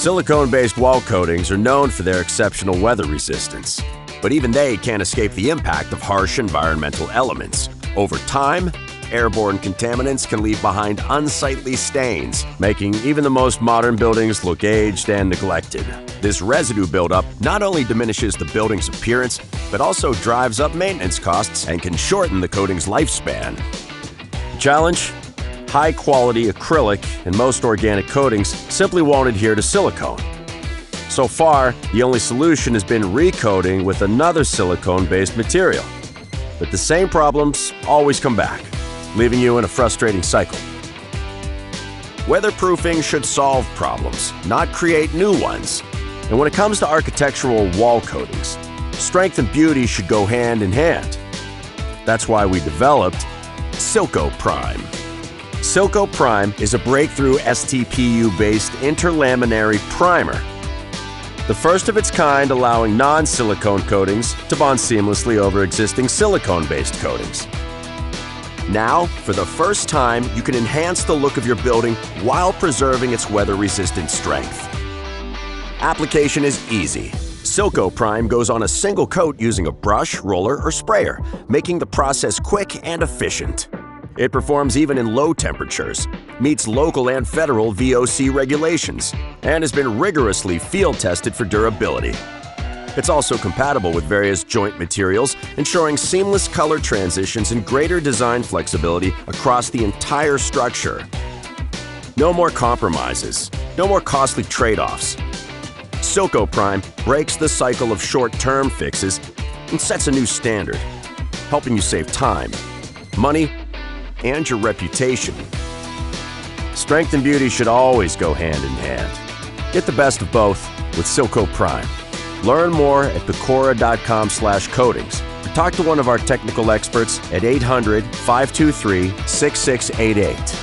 Silicone-based wall coatings are known for their exceptional weather resistance, but even they can't escape the impact of harsh environmental elements. Over time, airborne contaminants can leave behind unsightly stains, making even the most modern buildings look aged and neglected. This residue buildup not only diminishes the building's appearance, but also drives up maintenance costs and can shorten the coating's lifespan. The challenge? High-quality acrylic and most organic coatings simply won't adhere to silicone. So far, the only solution has been recoating with another silicone-based material. But the same problems always come back, leaving you in a frustrating cycle. Weatherproofing should solve problems, not create new ones. And when it comes to architectural wall coatings, strength and beauty should go hand in hand. That's why we developed SilcoPrime. SilcoPrime is a breakthrough STPU-based interlaminary primer, the first of its kind, allowing non-silicone coatings to bond seamlessly over existing silicone-based coatings. Now, for the first time, you can enhance the look of your building while preserving its weather-resistant strength. Application is easy. SilcoPrime goes on a single coat using a brush, roller, or sprayer, making the process quick and efficient. It performs even in low temperatures, meets local and federal VOC regulations, and has been rigorously field tested for durability. It's also compatible with various joint materials, ensuring seamless color transitions and greater design flexibility across the entire structure. No more compromises, no more costly trade-offs. SilcoPrime breaks the cycle of short-term fixes and sets a new standard, helping you save time, money, and your reputation. Strength and beauty should always go hand in hand. Get the best of both with SilcoPrime. Learn more at pecora.com/coatings or talk to one of our technical experts at 800-523-6688.